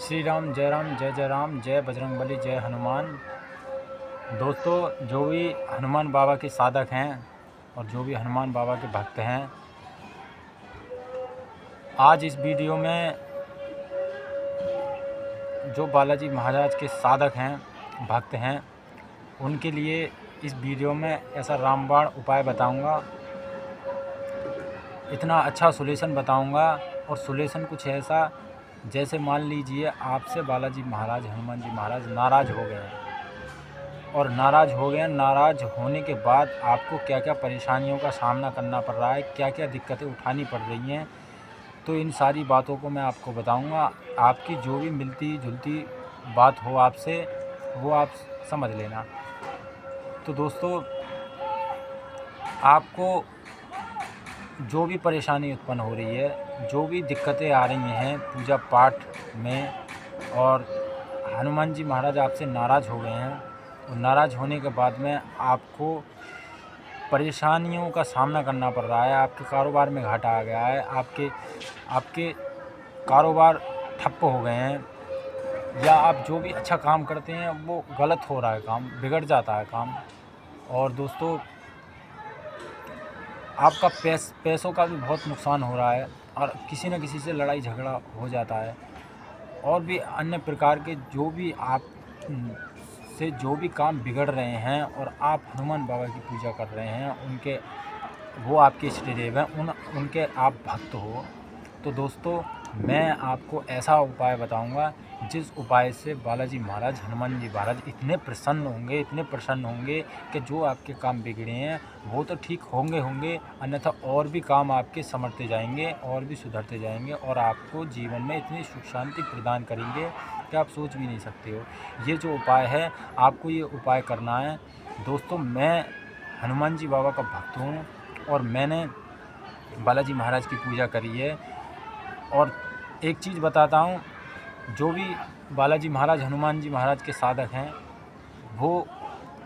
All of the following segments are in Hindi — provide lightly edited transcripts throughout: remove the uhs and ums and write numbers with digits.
श्री राम, जय जय राम, जय बजरंगबली, जय हनुमान। दोस्तों, जो भी हनुमान बाबा के साधक हैं और जो भी हनुमान बाबा के भक्त हैं, आज इस वीडियो में जो बालाजी महाराज के साधक हैं, भक्त हैं, उनके लिए इस वीडियो में ऐसा रामबाण उपाय बताऊंगा, इतना अच्छा सॉल्यूशन बताऊंगा। और सॉल्यूशन कुछ ऐसा, जैसे मान लीजिए आपसे बालाजी महाराज, हनुमान जी महाराज नाराज़ हो गए हैं और नाराज़ होने के बाद आपको क्या क्या परेशानियों का सामना करना पड़ रहा है, क्या क्या दिक्कतें उठानी पड़ रही हैं, तो इन सारी बातों को मैं आपको बताऊंगा। आपकी जो भी मिलती जुलती बात हो आपसे, वो आप समझ लेना। तो दोस्तों, आपको जो भी परेशानी उत्पन्न हो रही है, जो भी दिक्कतें आ रही हैं पूजा पाठ में, और हनुमान जी महाराज आपसे नाराज़ हो गए हैं, और नाराज़ होने के बाद में आपको परेशानियों का सामना करना पड़ रहा है, आपके कारोबार में घाटा आ गया है, आपके कारोबार ठप्प हो गए हैं, या आप जो भी अच्छा काम करते हैं वो गलत हो रहा है, काम बिगड़ जाता है काम। और दोस्तों, आपका पैसों का भी बहुत नुकसान हो रहा है, और किसी न किसी से लड़ाई झगड़ा हो जाता है, और भी अन्य प्रकार के जो भी आप से जो भी काम बिगड़ रहे हैं, और आप हनुमान बाबा की पूजा कर रहे हैं, उनके वो आपके इष्ट देव हैं, उनके आप भक्त हो, तो दोस्तों मैं आपको ऐसा उपाय बताऊंगा जिस उपाय से बालाजी महाराज, हनुमान जी महाराज इतने प्रसन्न होंगे कि जो आपके काम बिगड़े हैं वो तो ठीक होंगे, अन्यथा और भी काम आपके संवरते जाएंगे और भी सुधरते जाएंगे, और आपको जीवन में इतनी सुख शांति प्रदान करेंगे कि आप सोच भी नहीं सकते हो। ये जो उपाय है, आपको ये उपाय करना है। दोस्तों, मैं हनुमान जी बाबा का भक्त हूँ और मैंने बालाजी महाराज की पूजा करी है। और एक चीज़ बताता हूँ, जो भी बालाजी महाराज, हनुमान जी महाराज के साधक हैं, वो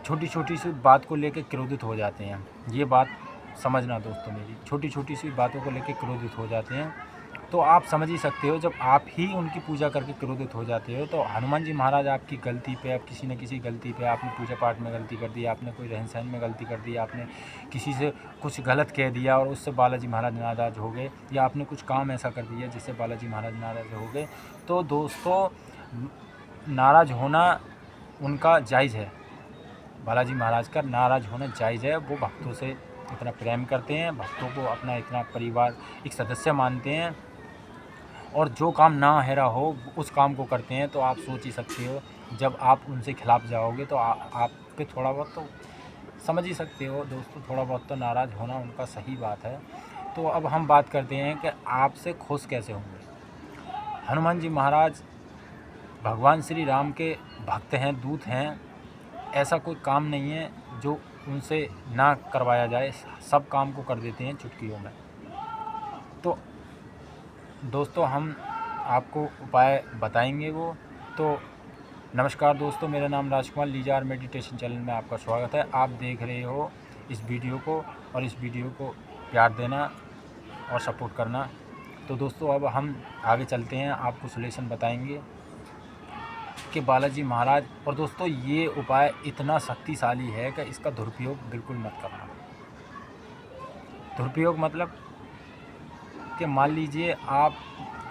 छोटी छोटी सी बात को लेकर क्रोधित हो जाते हैं। ये बात समझना दोस्तों मेरी, छोटी छोटी सी बातों को लेकर क्रोधित हो जाते हैं। तो आप समझ ही सकते हो, जब आप ही उनकी पूजा करके क्रोधित हो जाते हो, तो हनुमान जी महाराज आपकी गलती पे, आप किसी न किसी गलती पे, आपने पूजा पाठ में गलती कर दी, आपने कोई रहन सहन में गलती कर दी, आपने किसी से कुछ गलत कह दिया और उससे बालाजी महाराज नाराज़ हो गए, या आपने कुछ काम ऐसा कर दिया जिससे बालाजी महाराज नाराज़ हो गए, तो दोस्तों नाराज़ होना उनका जायज़ है। बालाजी महाराज का नाराज़ होना जायज़ है। वो भक्तों से इतना प्रेम करते हैं, भक्तों को अपना इतना परिवार एक सदस्य मानते हैं, और जो काम ना हेरा हो उस काम को करते हैं। तो आप सोच ही सकते हो, जब आप उनसे खिलाफ जाओगे तो आप पे थोड़ा बहुत तो समझ ही सकते हो दोस्तों, थोड़ा बहुत तो नाराज़ होना उनका सही बात है। तो अब हम बात करते हैं कि आपसे खुश कैसे होंगे। हनुमान जी महाराज भगवान श्री राम के भक्त हैं, दूत हैं। ऐसा कोई काम नहीं है जो उनसे ना करवाया जाए, सब काम को कर देते हैं चुटकियों में। तो दोस्तों, हम आपको उपाय बताएंगे वो। तो नमस्कार दोस्तों, मेरा नाम राजकुमार, लीजा मेडिटेशन चैनल में आपका स्वागत है। आप देख रहे हो इस वीडियो को, और इस वीडियो को प्यार देना और सपोर्ट करना। तो दोस्तों, अब हम आगे चलते हैं, आपको सॉल्यूशन बताएंगे कि बालाजी महाराज। और दोस्तों, ये उपाय इतना शक्तिशाली है कि इसका दुरुपयोग बिल्कुल मत करना। दुरुपयोग मतलब कि मान लीजिए आप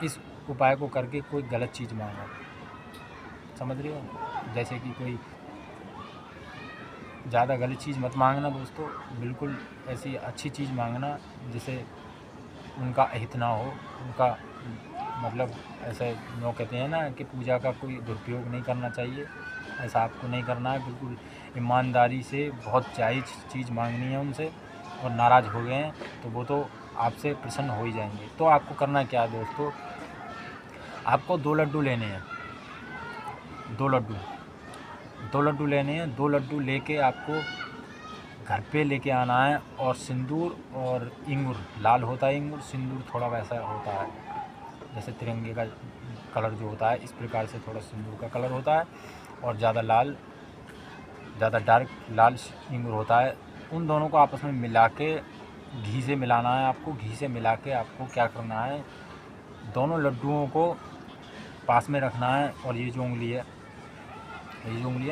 इस उपाय को करके कोई गलत चीज़ मांगो, समझ रहे हो, जैसे कि कोई ज़्यादा गलत चीज़ मत मांगना दोस्तों, बिल्कुल ऐसी अच्छी चीज़ मांगना जिसे उनका अहित ना हो, उनका मतलब ऐसे लोग कहते हैं ना कि पूजा का कोई दुरुपयोग नहीं करना चाहिए, ऐसा आपको नहीं करना है। बिल्कुल ईमानदारी से बहुत जायज़ चीज़ मांगनी है उनसे। और नाराज़ हो गए हैं तो वो तो आपसे प्रसन्न हो ही जाएंगे। तो आपको करना क्या है दोस्तों, आपको 2 लड्डू लेने हैं, 2 लड्डू लेने हैं। 2 लड्डू लेके आपको घर पे लेके आना है, और सिंदूर और इंगूर, लाल होता है इंगूर, सिंदूर थोड़ा वैसा होता है जैसे तिरंगे का कलर जो होता है, इस प्रकार से थोड़ा सिंदूर का कलर होता है, और ज़्यादा डार्क लाल इंगूर होता है। उन दोनों को आपस में मिला के घी से मिलाना है आपको। घी से मिला के आपको क्या करना है, दोनों लड्डुओं को पास में रखना है और ये जो उंगली है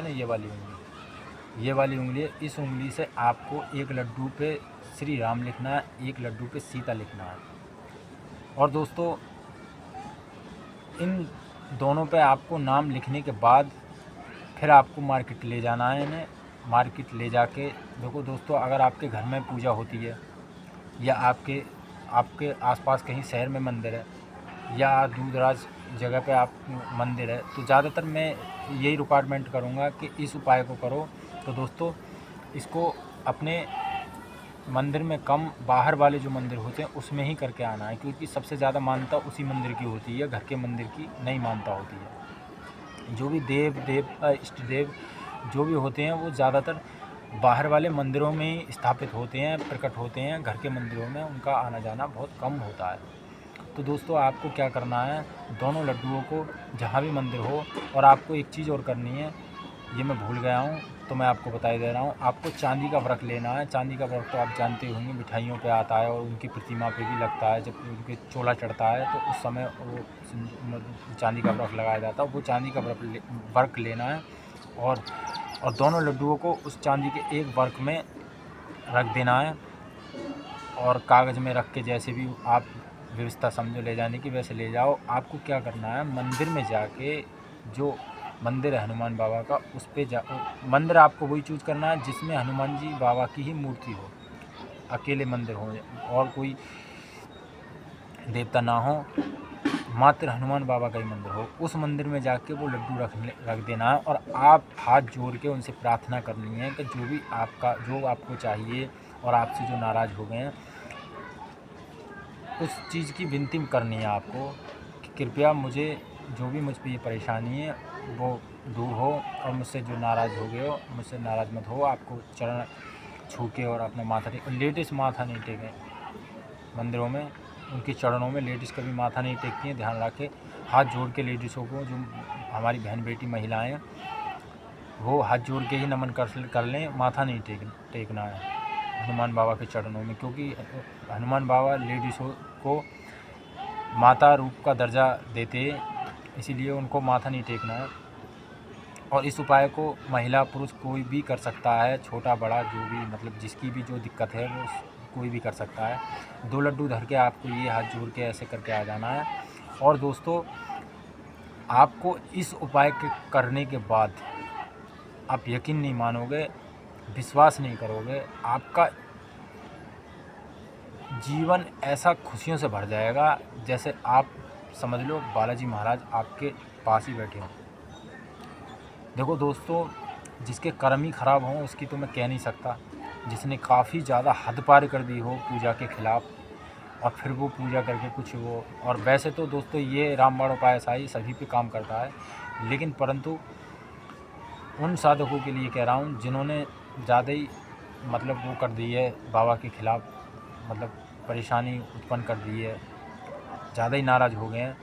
ना, ये वाली उंगली है, इस उंगली से आपको एक लड्डू पे श्री राम लिखना है, एक लड्डू पे सीता लिखना है। और दोस्तों इन दोनों पे आपको नाम लिखने के बाद फिर आपको मार्केट ले जाना है इन्हें। मार्केट ले जाके देखो दोस्तों, अगर आपके घर में पूजा होती है या आपके आसपास कहीं शहर में मंदिर है या दूर दराज जगह पे आप मंदिर है, तो ज़्यादातर मैं यही रिक्वायरमेंट करूँगा कि इस उपाय को करो। तो दोस्तों इसको अपने मंदिर में कम, बाहर वाले जो मंदिर होते हैं उसमें ही करके आना है, क्योंकि सबसे ज़्यादा मान्यता उसी मंदिर की होती है, घर के मंदिर की नहीं मान्यता होती है। जो भी देव देवता इष्ट देव जो भी होते हैं वो ज़्यादातर बाहर वाले मंदिरों में ही स्थापित होते हैं, प्रकट होते हैं। घर के मंदिरों में उनका आना जाना बहुत कम होता है। तो दोस्तों आपको क्या करना है, दोनों लड्डुओं को जहाँ भी मंदिर हो, और आपको एक चीज़ और करनी है, ये मैं भूल गया हूँ तो मैं आपको बता दे रहा हूँ। आपको चांदी का व्रत लेना है। चांदी का व्रत तो आप जानते होंगे, मिठाइयों पे आता है और उनकी प्रतिमा पे भी लगता है। जब उनके चोला चढ़ता है तो उस समय वो चांदी का व्रत लगाया जाता है। वो चांदी का वर्क लेना है और दोनों लड्डुओं को उस चांदी के एक वर्क में रख देना है और कागज़ में रख के, जैसे भी आप व्यवस्था समझो ले जाने की वैसे ले जाओ। आपको क्या करना है, मंदिर में जाके, जो मंदिर है हनुमान बाबा का, उस पे मंदिर आपको वही चूज़ करना है जिसमें हनुमान जी बाबा की ही मूर्ति हो, अकेले मंदिर हो और कोई देवता ना हो, मात्र हनुमान बाबा का ही मंदिर हो। उस मंदिर में जाके वो लड्डू रख देना है और आप हाथ जोड़ के उनसे प्रार्थना करनी है कि जो आपको चाहिए और आपसे जो नाराज़ हो गए हैं, उस चीज़ की विनती करनी है आपको कि कृपया मुझे जो भी मुझ पे ये परेशानी है वो दूर हो, और मुझसे जो नाराज़ हो गए हो मुझसे नाराज़ मत हो। आपको चरण छू के और अपना माथा लेडीज़ माथा नहीं टेकें मंदिरों में, उनके चरणों में लेडीज़ कभी माथा नहीं टेकती हैं, ध्यान रखें। हाथ जोड़ के लेडीज़ों को, जो हमारी बहन बेटी महिलाएं, वो हाथ जोड़ के ही नमन कर लें, माथा नहीं टेकना है हनुमान बाबा के चरणों में, क्योंकि हनुमान बाबा लेडीज़ों को माता रूप का दर्जा देते, इसीलिए उनको माथा नहीं टेकना है। और इस उपाय को महिला पुरुष कोई भी कर सकता है, छोटा बड़ा जो भी, मतलब जिसकी भी जो दिक्कत है वो कोई भी कर सकता है। 2 लड्डू धर के आपको ये हाथ जोड़ के ऐसे करके आ जाना है। और दोस्तों आपको इस उपाय के करने के बाद आप यकीन नहीं मानोगे, विश्वास नहीं करोगे, आपका जीवन ऐसा खुशियों से भर जाएगा जैसे आप समझ लो बालाजी महाराज आपके पास ही बैठे हों। देखो दोस्तों, जिसके कर्म ही ख़राब हों उसकी तो मैं कह नहीं सकता, जिसने काफ़ी ज़्यादा हद पार कर दी हो पूजा के ख़िलाफ़, और फिर वो पूजा करके कुछ वो, और वैसे तो दोस्तों ये रामबाण उपाय साई सभी पे काम करता है, लेकिन परंतु उन साधकों के लिए कह रहा हूँ जिन्होंने ज़्यादा ही मतलब वो कर दी है बाबा के ख़िलाफ़, मतलब परेशानी उत्पन्न कर दी है, ज़्यादा ही नाराज़ हो गए हैं।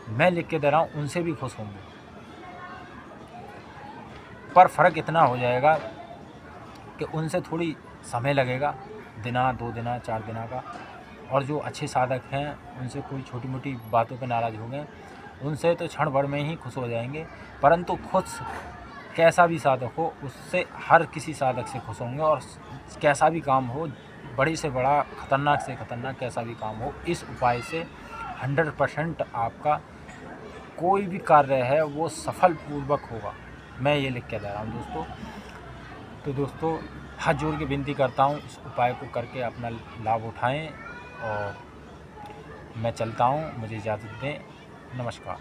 मैं लिख के दे रहा हूँ, उनसे भी खुश होंगे, पर फ़र्क इतना हो जाएगा कि उनसे थोड़ी समय लगेगा, दिना 2 दिना 4 दिना का। और जो अच्छे साधक हैं उनसे कोई छोटी मोटी बातों पे नाराज़ हो गए, उनसे तो क्षण भर में ही खुश हो जाएंगे। परंतु खुश कैसा भी साधक हो, उससे हर किसी साधक से खुश होंगे। और कैसा भी काम हो, बड़े से बड़ा, ख़तरनाक से ख़तरनाक कैसा भी काम हो, इस उपाय से 100% आपका कोई भी कार्य है वो सफलपूर्वक होगा। मैं ये लिख के दे रहा हूँ दोस्तों। तो दोस्तों हाथ जोड़ के विनती करता हूँ, इस उपाय को करके अपना लाभ उठाएं, और मैं चलता हूँ, मुझे इजाज़त दें। नमस्कार।